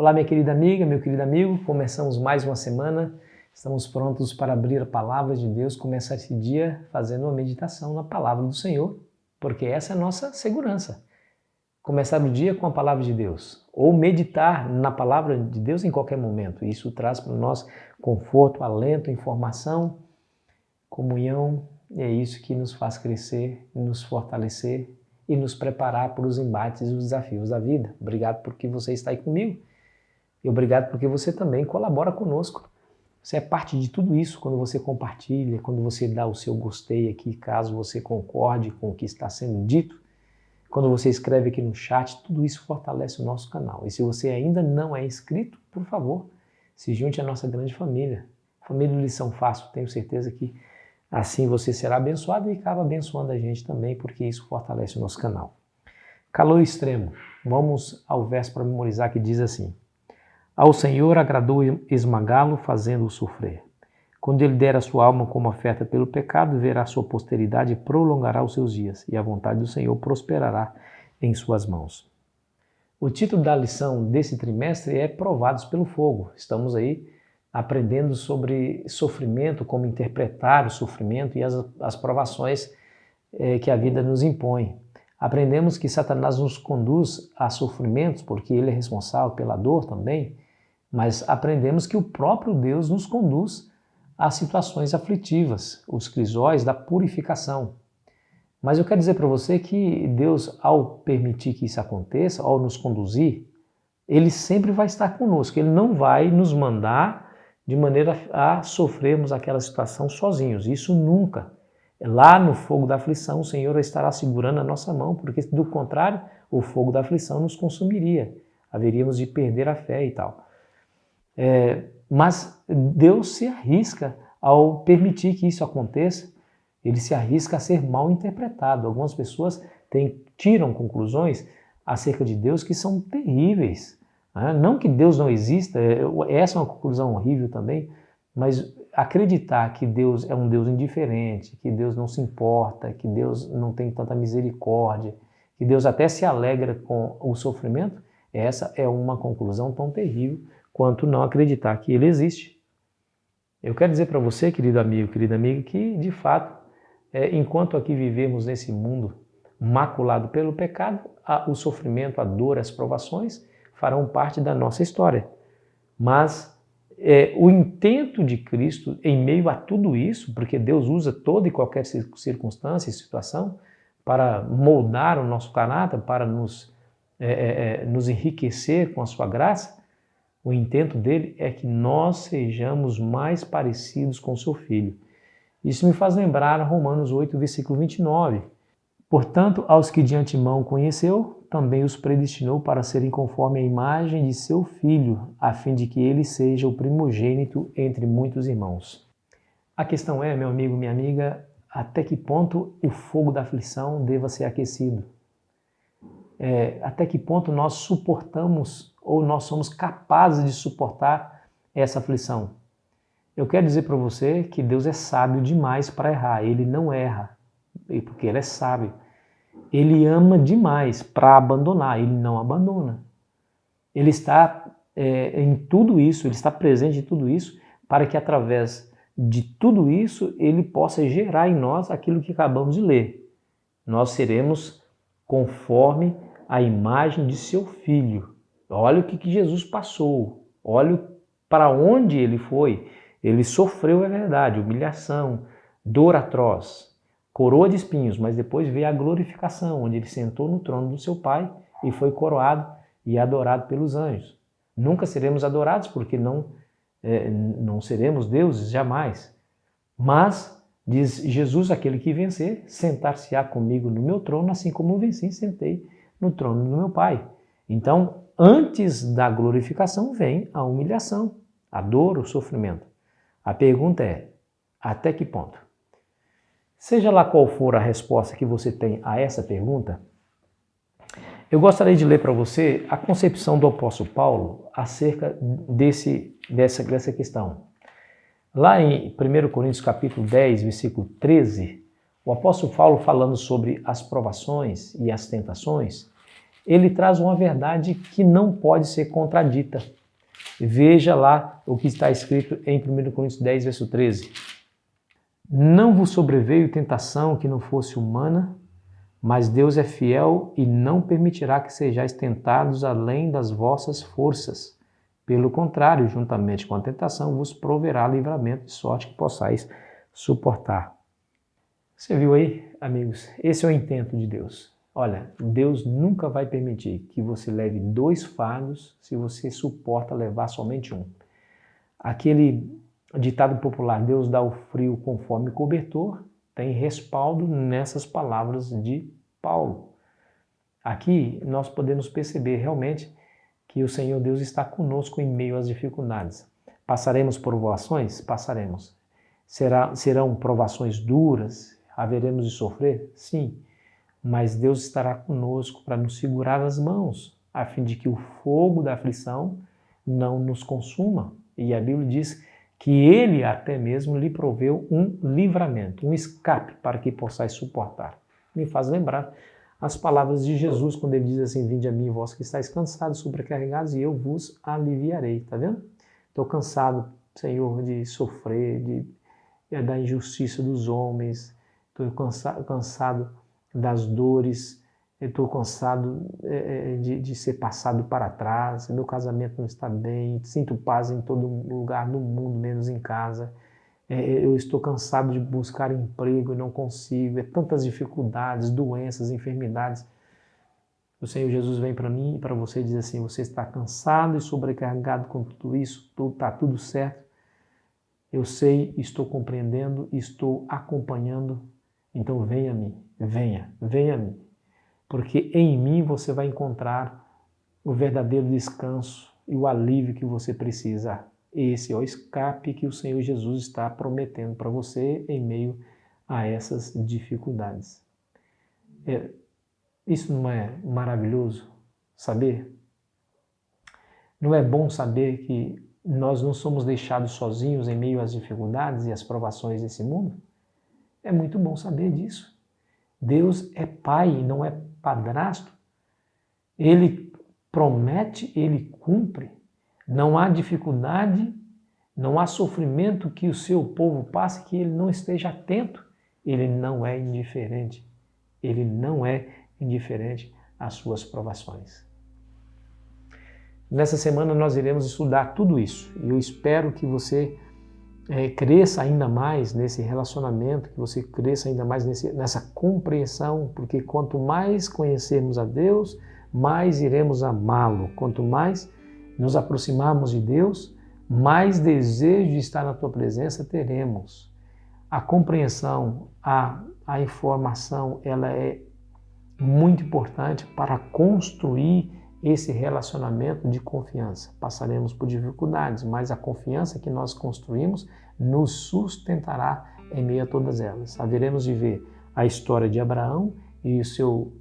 Olá, minha querida amiga, meu querido amigo, começamos mais uma semana, estamos prontos para abrir a Palavra de Deus, começar esse dia fazendo uma meditação na Palavra do Senhor, porque essa é a nossa segurança. Começar o dia com a Palavra de Deus, ou meditar na Palavra de Deus em qualquer momento. Isso traz para nós conforto, alento, informação, comunhão, e é isso que nos faz crescer, nos fortalecer e nos preparar para os embates e os desafios da vida. Obrigado porque você está aí comigo. E obrigado porque você também colabora conosco. Você é parte de tudo isso quando você compartilha, quando você dá o seu gostei aqui, caso você concorde com o que está sendo dito. Quando você escreve aqui no chat, tudo isso fortalece o nosso canal. E se você ainda não é inscrito, por favor, se junte à nossa grande família. Família Lição Fácil, tenho certeza que assim você será abençoado e acaba abençoando a gente também, porque isso fortalece o nosso canal. Calor extremo. Vamos ao verso para memorizar que diz assim: Ao Senhor agradou esmagá-lo, fazendo-o sofrer. Quando ele der a sua alma como oferta pelo pecado, verá sua posteridade e prolongará os seus dias, e a vontade do Senhor prosperará em suas mãos. O título da lição desse trimestre é Provados pelo Fogo. Estamos aí aprendendo sobre sofrimento, como interpretar o sofrimento e as provações que a vida nos impõe. Aprendemos que Satanás nos conduz a sofrimentos, porque ele é responsável pela dor também, mas aprendemos que o próprio Deus nos conduz a situações aflitivas, os crisóis da purificação. Mas eu quero dizer para você que Deus, ao permitir que isso aconteça, ao nos conduzir, Ele sempre vai estar conosco. Ele não vai nos mandar de maneira a sofrermos aquela situação sozinhos. Isso nunca. Lá no fogo da aflição, o Senhor estará segurando a nossa mão, porque do contrário, o fogo da aflição nos consumiria. Haveríamos de perder a fé e tal. Mas Deus se arrisca ao permitir que isso aconteça. Ele se arrisca a ser mal interpretado. Algumas pessoas tiram conclusões acerca de Deus que são terríveis. Não que Deus não exista, essa é uma conclusão horrível também, mas acreditar que Deus é um Deus indiferente, que Deus não se importa, que Deus não tem tanta misericórdia, que Deus até se alegra com o sofrimento, essa é uma conclusão tão terrível quanto não acreditar que Ele existe. Eu quero dizer para você, querido amigo, querida amiga, que de fato, enquanto aqui vivemos nesse mundo maculado pelo pecado, o sofrimento, a dor, as provações farão parte da nossa história. Mas o intento de Cristo em meio a tudo isso, porque Deus usa toda e qualquer circunstância e situação para moldar o nosso caráter, para nos enriquecer com a sua graça, o intento dele é que nós sejamos mais parecidos com o seu Filho. Isso me faz lembrar Romanos 8, versículo 29. Portanto, aos que de antemão conheceu, também os predestinou para serem conforme a imagem de seu Filho, a fim de que ele seja o primogênito entre muitos irmãos. A questão é, meu amigo, minha amiga, até que ponto o fogo da aflição deva ser aquecido? Até que ponto nós suportamos ou nós somos capazes de suportar essa aflição? Eu quero dizer para você que Deus é sábio demais para errar. Ele não erra, porque Ele é sábio. Ele ama demais para abandonar, Ele não abandona. Ele está em tudo isso, Ele está presente em tudo isso, para que através de tudo isso Ele possa gerar em nós aquilo que acabamos de ler. Nós seremos conforme a imagem de seu Filho. Olha o que Jesus passou, olha para onde Ele foi. Ele sofreu, é verdade, humilhação, dor atroz, coroa de espinhos, mas depois veio a glorificação, onde Ele sentou no trono do seu Pai e foi coroado e adorado pelos anjos. Nunca seremos adorados porque não seremos deuses, jamais. Mas, diz Jesus, aquele que vencer, sentar-se-á comigo no meu trono, assim como eu venci e sentei no trono do meu Pai. Então, antes da glorificação vem a humilhação, a dor, o sofrimento. A pergunta é, até que ponto? Seja lá qual for a resposta que você tem a essa pergunta, eu gostaria de ler para você a concepção do apóstolo Paulo acerca dessa questão. Lá em 1 Coríntios capítulo 10, versículo 13, o apóstolo Paulo falando sobre as provações e as tentações, ele traz uma verdade que não pode ser contradita. Veja lá o que está escrito em 1 Coríntios 10, verso 13. Não vos sobreveio tentação que não fosse humana, mas Deus é fiel e não permitirá que sejais tentados além das vossas forças. Pelo contrário, juntamente com a tentação, vos proverá livramento de sorte que possais suportar. Você viu aí, amigos? Esse é o intento de Deus. Olha, Deus nunca vai permitir que você leve 2 fardos se você suporta levar somente um. Aquele ditado popular, Deus dá o frio conforme cobertor, tem respaldo nessas palavras de Paulo. Aqui nós podemos perceber realmente que o Senhor Deus está conosco em meio às dificuldades. Passaremos por provações? Passaremos. Serão provações duras? Haveremos de sofrer? Sim. Mas Deus estará conosco para nos segurar as mãos, a fim de que o fogo da aflição não nos consuma. E a Bíblia diz que Ele até mesmo lhe proveu um livramento, um escape para que possais suportar. Me faz lembrar as palavras de Jesus quando Ele diz assim: vinde a mim, vós que estáis cansados, sobrecarregados, e eu vos aliviarei. Tá vendo? Estou cansado, Senhor, de sofrer, da injustiça dos homens, estou cansado das dores, estou cansado de ser passado para trás, meu casamento não está bem, sinto paz em todo lugar no mundo, menos em casa, eu estou cansado de buscar emprego e não consigo, tantas dificuldades, doenças, enfermidades. O Senhor Jesus vem para mim e para você e diz assim: você está cansado e sobrecarregado com tudo isso, está tudo certo, eu sei, estou compreendendo, estou acompanhando, então venha a mim, venha a mim. Porque em mim você vai encontrar o verdadeiro descanso e o alívio que você precisa. Esse é o escape que o Senhor Jesus está prometendo para você em meio a essas dificuldades. Isso não é maravilhoso saber? Não é bom saber que nós não somos deixados sozinhos em meio às dificuldades e às provações desse mundo? É muito bom saber disso. Deus é pai, não é padrasto. Ele promete, ele cumpre. Não há dificuldade, não há sofrimento que o seu povo passe que ele não esteja atento. Ele não é indiferente. Ele não é indiferente às suas provações. Nessa semana nós iremos estudar tudo isso. E eu espero que você cresça ainda mais nesse relacionamento, que você cresça ainda mais nessa compreensão, porque quanto mais conhecermos a Deus, mais iremos amá-lo. Quanto mais nos aproximarmos de Deus, mais desejo de estar na tua presença teremos. A compreensão, a informação, ela é muito importante para construir esse relacionamento de confiança. Passaremos por dificuldades, mas a confiança que nós construímos nos sustentará em meio a todas elas. Haveremos de ver a história de Abraão e o seu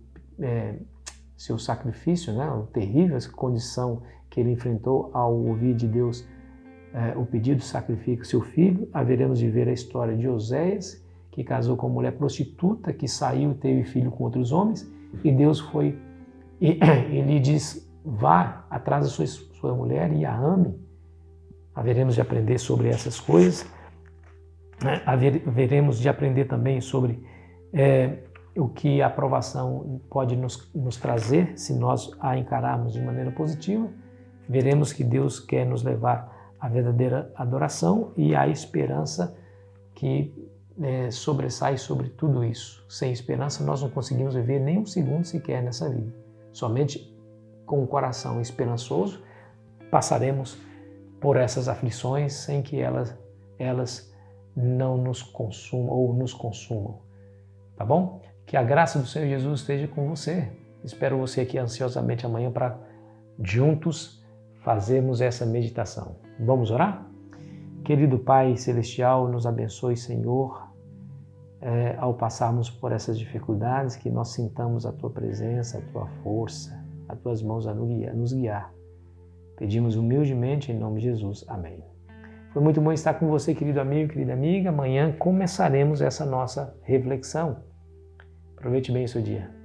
sacrifício, né? A terrível condição que ele enfrentou ao ouvir de Deus o pedido: sacrifique o seu filho. Haveremos de ver a história de Oséias, que casou com uma mulher prostituta, que saiu e teve filho com outros homens, e Deus foi... Ele diz: vá atrás da sua mulher e a ame. Haveremos de aprender sobre essas coisas. Haveremos de aprender também sobre o que a aprovação pode nos trazer se nós a encararmos de maneira positiva. Veremos que Deus quer nos levar à verdadeira adoração e à esperança que sobressai sobre tudo isso. Sem esperança nós não conseguimos viver nem um segundo sequer nessa vida. Somente com o coração esperançoso passaremos por essas aflições sem que elas não nos consumam ou nos consumam. Tá bom? Que a graça do Senhor Jesus esteja com você. Espero você aqui ansiosamente amanhã para juntos fazermos essa meditação. Vamos orar? Querido Pai Celestial, nos abençoe, Senhor, ao passarmos por essas dificuldades, que nós sintamos a Tua presença, a Tua força, as Tuas mãos a nos guiar. Pedimos humildemente em nome de Jesus. Amém. Foi muito bom estar com você, querido amigo, querida amiga. Amanhã começaremos essa nossa reflexão. Aproveite bem o seu dia.